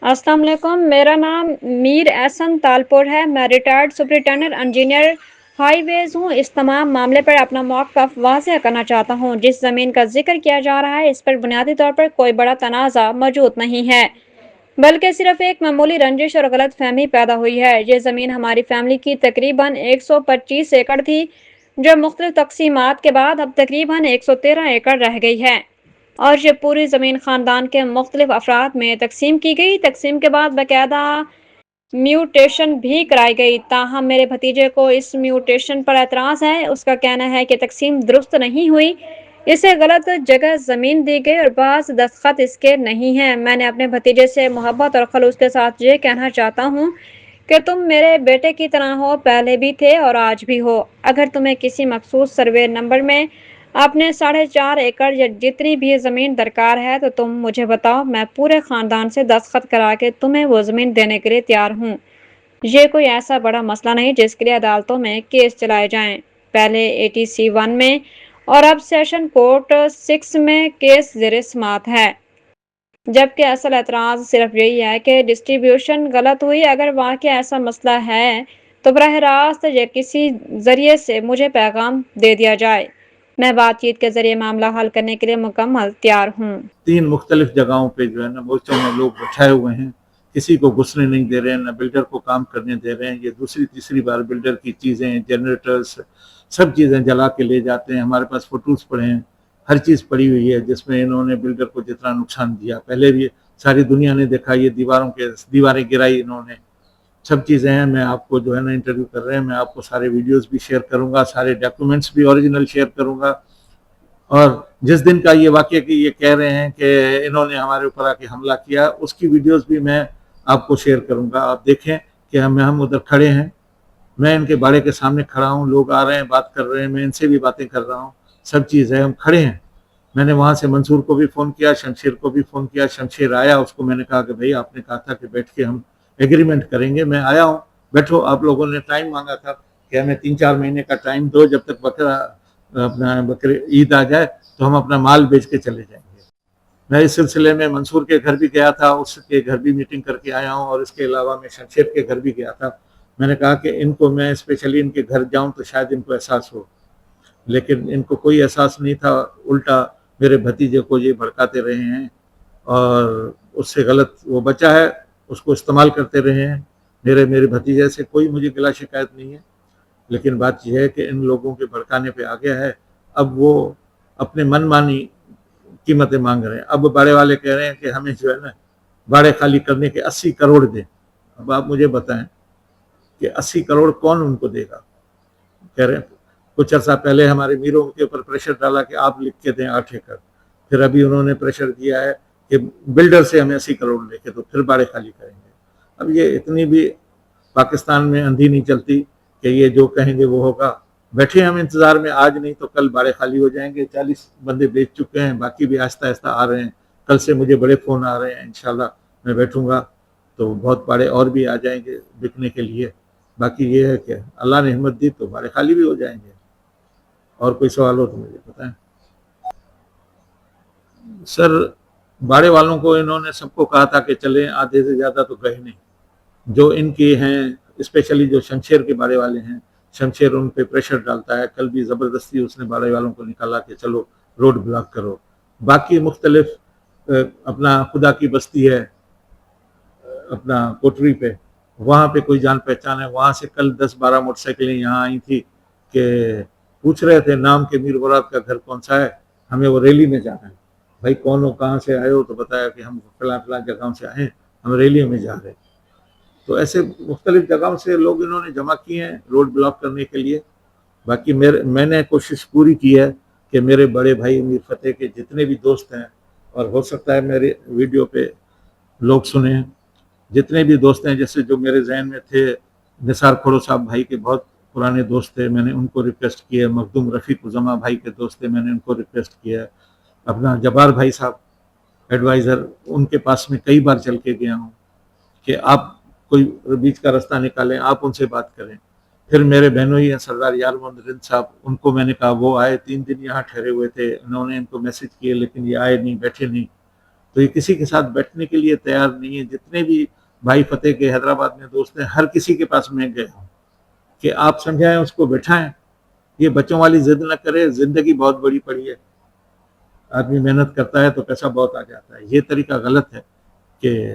अस्सलाम वालेकुम। मेरा नाम मीर एहसन तालपुर है। मैं रिटायर्ड सुपरिटेंडेंट इंजीनियर हाईवेज हूँ। इस तमाम मामले पर अपना मौक़िफ़ वाज़ेह करना चाहता हूँ। जिस ज़मीन का जिक्र किया जा रहा है, इस पर बुनियादी तौर पर कोई बड़ा तनाज़ा मौजूद नहीं है, बल्कि सिर्फ एक मामूली रंजिश और गलतफहमी पैदा हुई है। ये ज़मीन हमारी फैमिली की तकरीबन 125 एकड़ थी, जो मुख्तलिफ तकसीमात के बाद अब तकरीबन 113 एकड़ रह गई है, और ये पूरी ज़मीन ख़ानदान के मुख्तलिफ अफराद में तकसीम की गई। तकसीम के बाद बाकायदा म्यूटेशन भी कराई गई। ताहम मेरे भतीजे को इस म्यूटेशन पर एतराज़ है। उसका कहना है कि तकसीम दुरुस्त नहीं हुई, इसे गलत जगह ज़मीन दी गई और बाज़ दस्तखत इसके नहीं हैं। मैंने अपने भतीजे से मोहब्बत और खलूस के साथ ये कहना चाहता हूँ कि तुम मेरे बेटे की तरह हो, पहले भी थे और आज भी हो। अगर तुम्हें किसी मखसूस सर्वे नंबर में अपने 4.5 एकड़ या जितनी भी ज़मीन दरकार है, तो तुम मुझे बताओ। मैं पूरे ख़ानदान से दस्तखत करा के तुम्हें वो ज़मीन देने के लिए तैयार हूँ। ये कोई ऐसा बड़ा मसला नहीं जिसके लिए अदालतों में केस चलाए जाएं। पहले ATC 1 में और अब सेशन कोर्ट 6 में केस ज़ेर समाअत है, जबकि असल एतराज़ सिर्फ यही है कि डिस्ट्रीब्यूशन गलत हुई। अगर वाकई ऐसा मसला है, तो बराह रास्त या किसी ज़रिए से मुझे पैगाम दे दिया जाए। मैं बातचीत के ज़रिए मामला हल करने के लिए मुकम्मल तैयार हूँ। 3 मुख्तलिफ जगहों पे जो है ना मोर्चों में लोग बैठाए हुए हैं, किसी को घुसने नहीं दे रहे हैं, न बिल्डर को काम करने दे रहे हैं। ये दूसरी तीसरी बार बिल्डर की चीज़ें, जनरेटर्स, सब चीज़ें जला के ले जाते हैं। हमारे पास फोटोज़ पड़े हैं, हर चीज़ पड़ी हुई है जिसमें इन्होंने बिल्डर को जितना नुकसान दिया, पहले भी सारी दुनिया ने देखा। ये दीवारें गिराई इन्होंने, सब चीज़ें हैं। मैं आपको जो है ना इंटरव्यू कर रहे हैं, मैं आपको सारे वीडियोज़ भी शेयर करूँगा, सारे डॉक्यूमेंट्स भी ओरिजिनल शेयर करूँगा। और जिस दिन का ये वाक़या कि ये कह रहे हैं कि इन्होंने हमारे ऊपर आके हमला किया, उसकी वीडियोस भी मैं आपको शेयर करूंगा। आप देखें कि हम उधर खड़े हैं, मैं इनके बाड़े के सामने खड़ा हूँ, लोग आ रहे हैं, बात कर रहे हैं, मैं इनसे भी बातें कर रहा हूँ, सब चीज़ है, हम खड़े हैं। मैंने वहाँ से मंसूर को भी फ़ोन किया, शमशेर को भी फ़ोन किया। शमशेर आया, उसको मैंने कहा कि भाई आपने कहा था कि बैठ के हम एग्रीमेंट करेंगे, मैं आया हूँ, बैठो। आप लोगों ने टाइम मांगा था कि हमें 3-4 महीने का टाइम दो, जब तक बकरे ईद आ जाए तो हम अपना माल बेच के चले जाएंगे। मैं इस सिलसिले में मंसूर के घर भी गया था, उसके घर भी मीटिंग करके आया हूँ, और इसके अलावा मैं शमशेर के घर भी गया था। मैंने कहा कि इनको मैं स्पेशली इनके घर जाऊँ तो शायद इनको एहसास हो, लेकिन इनको कोई एहसास नहीं था। उल्टा मेरे भतीजे को ये भड़काते रहे हैं, और उससे गलत वो बचा है, उसको इस्तेमाल करते रहे हैं। मेरे भतीजे से कोई मुझे गिला शिकायत नहीं है, लेकिन बात यह है कि इन लोगों के भड़काने पे आ गया है। अब वो अपने मनमानी कीमतें मांग रहे हैं। अब बाड़े वाले कह रहे हैं कि हमें जो है ना बाड़े खाली करने के 80 करोड़ दें। अब आप मुझे बताएं कि 80 करोड़ कौन उनको देगा। कह रहे हैं कुछ अर्सा पहले हमारे मीरों के ऊपर प्रेशर डाला कि आप लिख के दें 8 एकड़, फिर अभी उन्होंने प्रेशर दिया है कि बिल्डर से हमें 80 करोड़ लेके तो फिर बाड़े खाली करेंगे। अब ये इतनी भी पाकिस्तान में अंधी नहीं चलती कि ये जो कहेंगे वो होगा। बैठे हम इंतज़ार में, आज नहीं तो कल बाड़े खाली हो जाएंगे। 40 बंदे बेच चुके हैं, बाकी भी आहिस्ता आहिस्ता आ रहे हैं। कल से मुझे बड़े फ़ोन आ रहे हैं, इंशाल्लाह मैं बैठूंगा तो बहुत बाड़े और भी आ जाएंगे बिकने के लिए। बाकी ये है कि अल्लाह ने हिम्मत दी तो बाड़े खाली भी हो जाएंगे। और कोई सवाल हो तो मुझे बताएं। सर, बाड़े वालों को इन्होंने सबको कहा था कि चलें, आधे से ज़्यादा तो गए नहीं। जो इनके हैं, स्पेशली जो शमशेर के बाड़े वाले हैं, शमशेर उन पे प्रेशर डालता है। कल भी ज़बरदस्ती उसने बाड़े वालों को निकाला कि चलो रोड ब्लॉक करो। बाकी मुख्तलिफ अपना खुदा की बस्ती है अपना कोटरी पे, वहाँ पे कोई जान पहचान है। वहाँ से कल 10-12 मोटरसाइकिलें यहाँ आई थी कि पूछ रहे थे नाम के मीर मुराद का घर कौन सा है, हमें वो रैली में जाना है। भाई कौन हो, कहाँ से आए हो, तो बताया कि हम फलां फलां जगहों से आए हैं, हम रैली में जा रहे हैं। तो ऐसे मुख्तलिफ जगहों से लोग इन्होंने जमा किए हैं रोड ब्लॉक करने के लिए। बाकी मैंने कोशिश पूरी की है कि मेरे बड़े भाई मीर फतेह के जितने भी दोस्त हैं, और हो सकता है मेरे वीडियो पे लोग सुने, जितने भी दोस्त हैं, जैसे जो मेरे जहन में थे, निसार खोड़ो साहब भाई के बहुत पुराने दोस्त थे, मैंने उनको रिक्वेस्ट किया। मखदूम रफ़ीक उज़मा भाई के दोस्त थे, मैंने उनको रिक्वेस्ट किया। अपना जब्बार भाई साहब एडवाइज़र, उनके पास में कई बार चल के गया हूँ कि आप कोई बीच का रास्ता निकालें, आप उनसे बात करें। फिर मेरे बहनों ही हैं सरदार यार मोहम्मद रिंद साहब, उनको मैंने कहा, वो आए, 3 दिन यहाँ ठहरे हुए थे, उन्होंने इनको मैसेज किए लेकिन ये आए नहीं, बैठे नहीं। تو یہ کسی کے ساتھ بیٹھنے کے لیے تیار نہیں ہے. جتنے بھی بھائی فتح کے حیدرآباد میں دوست ہیں, ہر کسی کے پاس میں گئے ہوں کہ آپ سمجھائیں, اس کو بٹھائیں, یہ بچوں والی ضد نہ کرے, زندگی بہت بڑی پڑی ہے, آدمی محنت کرتا ہے تو پیسہ بہت آ جاتا ہے. یہ طریقہ غلط ہے کہ